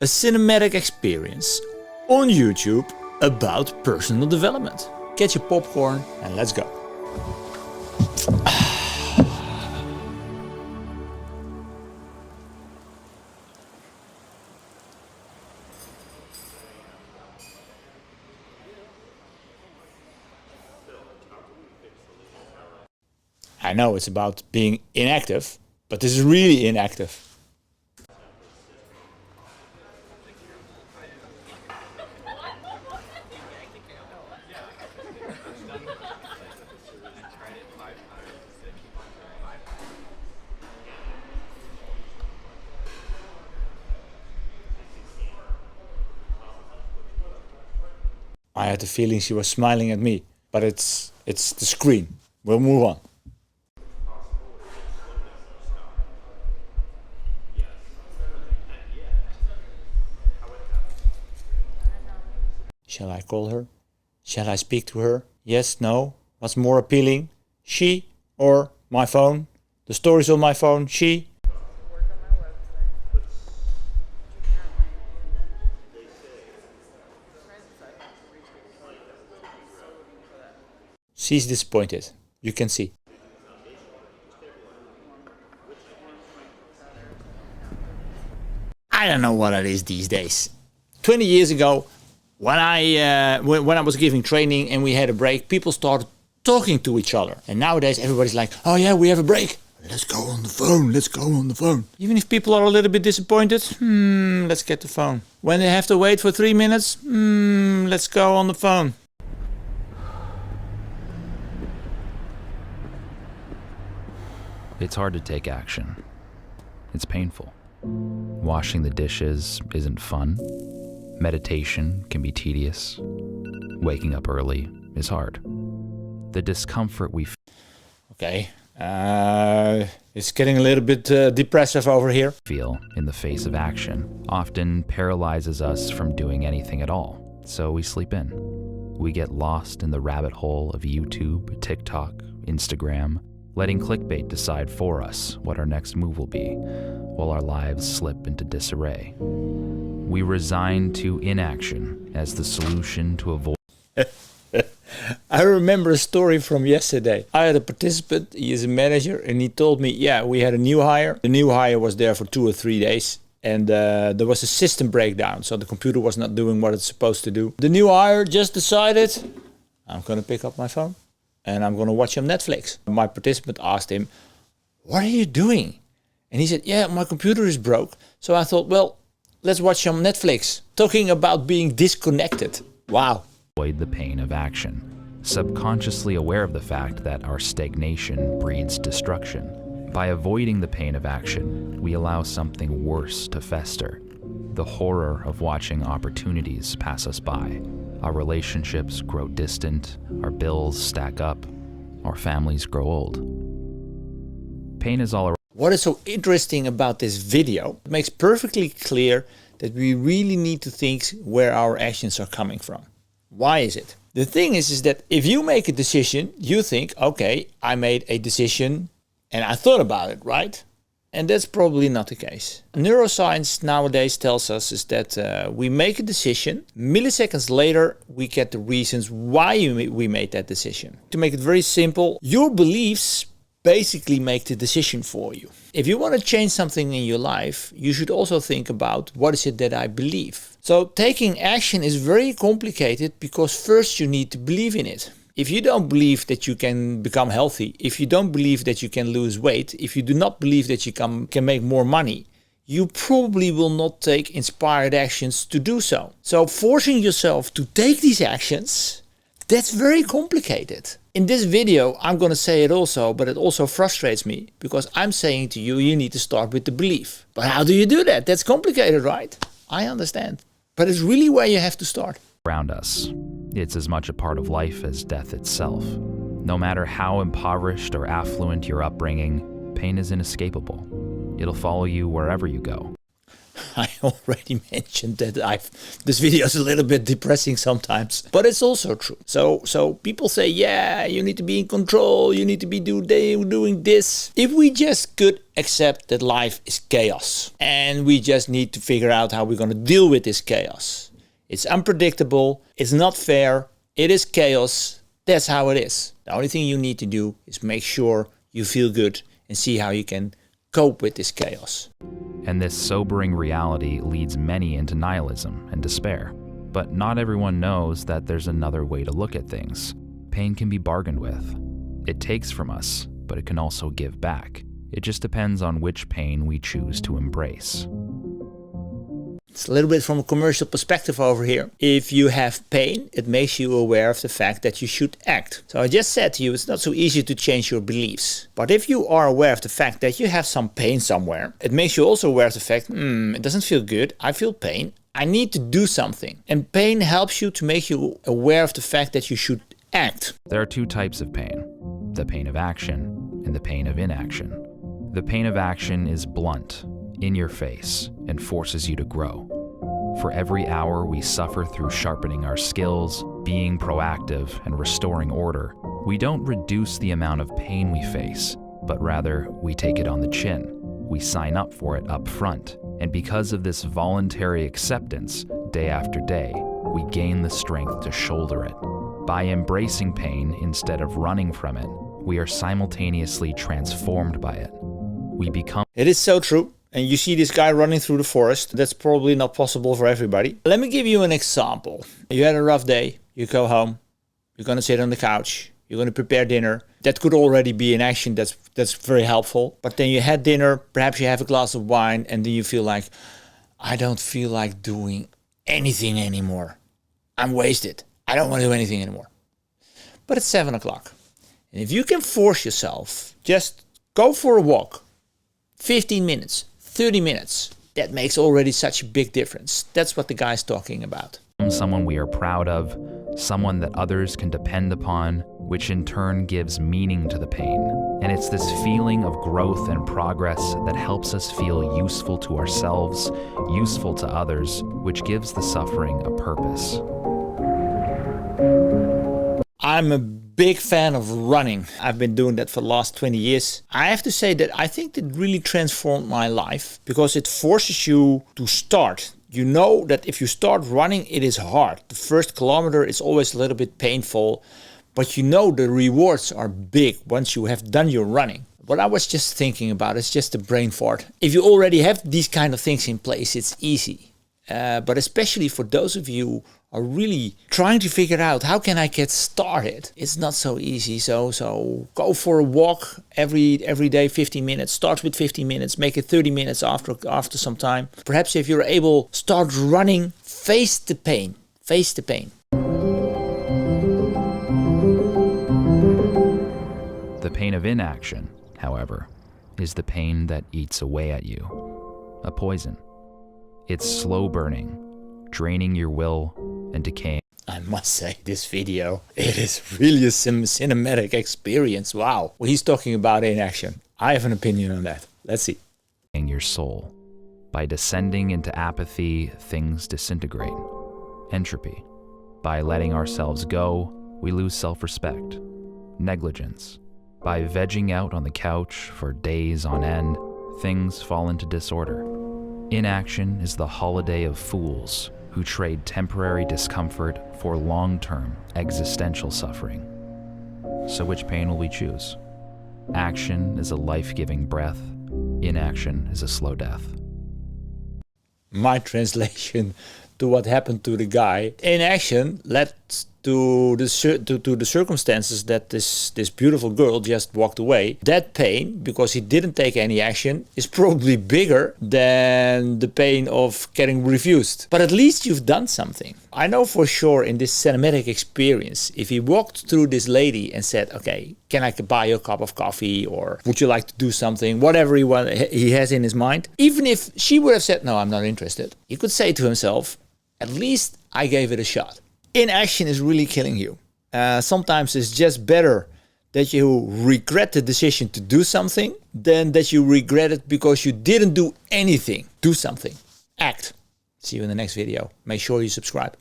a cinematic experience on YouTube about personal development. Get your popcorn and let's go. I know it's about being inactive, but this is really inactive. I had the feeling she was smiling at me, but it's the screen. We'll move on. Shall I call her? Shall I speak to her? Yes, no? What's more appealing? She or my phone? The stories on my phone, she? She's disappointed. You can see. I don't know what it is these days. 20 years ago, when I was giving training and we had a break, people started talking to each other. And nowadays everybody's like, oh yeah, we have a break. Let's go on the phone, let's go on the phone. Even if people are a little bit disappointed, let's get the phone. When they have to wait for 3 minutes, let's go on the phone. It's hard to take action. It's painful. Washing the dishes isn't fun. Meditation can be tedious. Waking up early is hard. The discomfort we Okay, it's getting a little bit depressive over here. Feel in the face of action often paralyzes us from doing anything at all, so we sleep in. We get lost in the rabbit hole of YouTube, TikTok, Instagram, letting clickbait decide for us what our next move will be, while our lives slip into disarray. We resign to inaction as the solution to avoid. I remember a story from yesterday. I had a participant, he is a manager, and he told me, yeah, we had a new hire. The new hire was there for 2 or 3 days, and there was a system breakdown, so the computer was not doing what it's supposed to do. The new hire just decided, I'm going to pick up my phone and I'm going to watch on Netflix. My participant asked him, what are you doing? And he said, yeah, my computer is broke. So I thought, well, let's watch some Netflix. Talking about being disconnected. Wow. Avoid the pain of action, subconsciously aware of the fact that our stagnation breeds destruction. By avoiding the pain of action, we allow something worse to fester. The horror of watching opportunities pass us by. Our relationships grow distant, our bills stack up, our families grow old. Pain is all around. What is so interesting about this video, it makes perfectly clear that we really need to think where our actions are coming from. Why is it? The thing is that if you make a decision, you think, okay, I made a decision and I thought about it, right? And that's probably not the case. Neuroscience nowadays tells us is that we make a decision, milliseconds later we get the reasons why we made that decision. To make it very simple, your beliefs basically make the decision for you. If you want to change something in your life, you should also think about what is it that I believe. So taking action is very complicated because first you need to believe in it. If you don't believe that you can become healthy, if you don't believe that you can lose weight, if you do not believe that you can make more money, you probably will not take inspired actions to do so. So forcing yourself to take these actions, that's very complicated. In this video, I'm going to say it also, but it also frustrates me because I'm saying to you, you need to start with the belief. But how do you do that? That's complicated, right? I understand. But it's really where you have to start. Around us. It's as much a part of life as death itself. No matter how impoverished or affluent your upbringing, pain is inescapable. It'll follow you wherever you go. I already mentioned that this video is a little bit depressing sometimes, but it's also true. So people say, yeah, you need to be in control, you need to be doing this. If we just could accept that life is chaos and we just need to figure out how we're going to deal with this chaos. It's unpredictable, it's not fair, it is chaos, that's how it is. The only thing you need to do is make sure you feel good and see how you can cope with this chaos. And this sobering reality leads many into nihilism and despair. But not everyone knows that there's another way to look at things. Pain can be bargained with. It takes from us, but it can also give back. It just depends on which pain we choose to embrace. It's a little bit from a commercial perspective over here. If you have pain, it makes you aware of the fact that you should act. So I just said to you, it's not so easy to change your beliefs. But if you are aware of the fact that you have some pain somewhere, it makes you also aware of the fact, it doesn't feel good, I feel pain, I need to do something. And pain helps you to make you aware of the fact that you should act. There are two types of pain, the pain of action and the pain of inaction. The pain of action is blunt, in your face, and forces you to grow. For every hour we suffer through sharpening our skills, being proactive, and restoring order, we don't reduce the amount of pain we face, but rather we take it on the chin. We sign up for it up front, and because of this voluntary acceptance, day after day, we gain the strength to shoulder it. By embracing pain instead of running from it, we are simultaneously transformed by it. We become... It is so true. And you see this guy running through the forest. That's probably not possible for everybody. Let me give you an example. You had a rough day. You go home. You're going to sit on the couch. You're going to prepare dinner. That could already be an action. That's very helpful. But then you had dinner. Perhaps you have a glass of wine. And then you feel like, I don't feel like doing anything anymore. I'm wasted. I don't want to do anything anymore. But it's 7 o'clock. And if you can force yourself, just go for a walk. 15 minutes. 30 minutes. That makes already such a big difference. That's what the guy's talking about. Someone we are proud of, someone that others can depend upon, which in turn gives meaning to the pain. And it's this feeling of growth and progress that helps us feel useful to ourselves, useful to others, which gives the suffering a purpose. I'm a big fan of running. I've been doing that for the last 20 years. I have to say that I think it really transformed my life because it forces you to start. You know that if you start running, it is hard. The first kilometer is always a little bit painful, but you know the rewards are big once you have done your running. What I was just thinking about is just a brain fart. If you already have these kind of things in place, it's easy. But especially for those of you are really trying to figure out how can I get started. It's not so easy. So go for a walk every day, 15 minutes. Start with 15 minutes, make it 30 minutes after some time. Perhaps if you're able, start running, face the pain. Face the pain. The pain of inaction, however, is the pain that eats away at you. A poison. It's slow burning, draining your will and decaying. I must say, this video, it is really a cinematic experience. Wow. Well, he's talking about inaction. I have an opinion on that. Let's see. Your soul. By descending into apathy, things disintegrate. Entropy. By letting ourselves go, we lose self-respect. Negligence. By vegging out on the couch for days on end, things fall into disorder. Inaction is the holiday of fools who trade temporary discomfort for long-term existential suffering. So which pain will we choose? Action is a life-giving breath. Inaction is a slow death. My translation to what happened to the guy. Inaction led to the circumstances that this beautiful girl just walked away. That pain, because he didn't take any action, is probably bigger than the pain of getting refused. But at least you've done something. I know for sure in this cinematic experience, if he walked through this lady and said, okay, can I buy you a cup of coffee, or would you like to do something, whatever he has in his mind, even if she would have said, no, I'm not interested, he could say to himself, at least I gave it a shot. Inaction is really killing you. Sometimes it's just better that you regret the decision to do something than that you regret it because you didn't do anything. Do something. act. See you in the next video. Make sure you subscribe.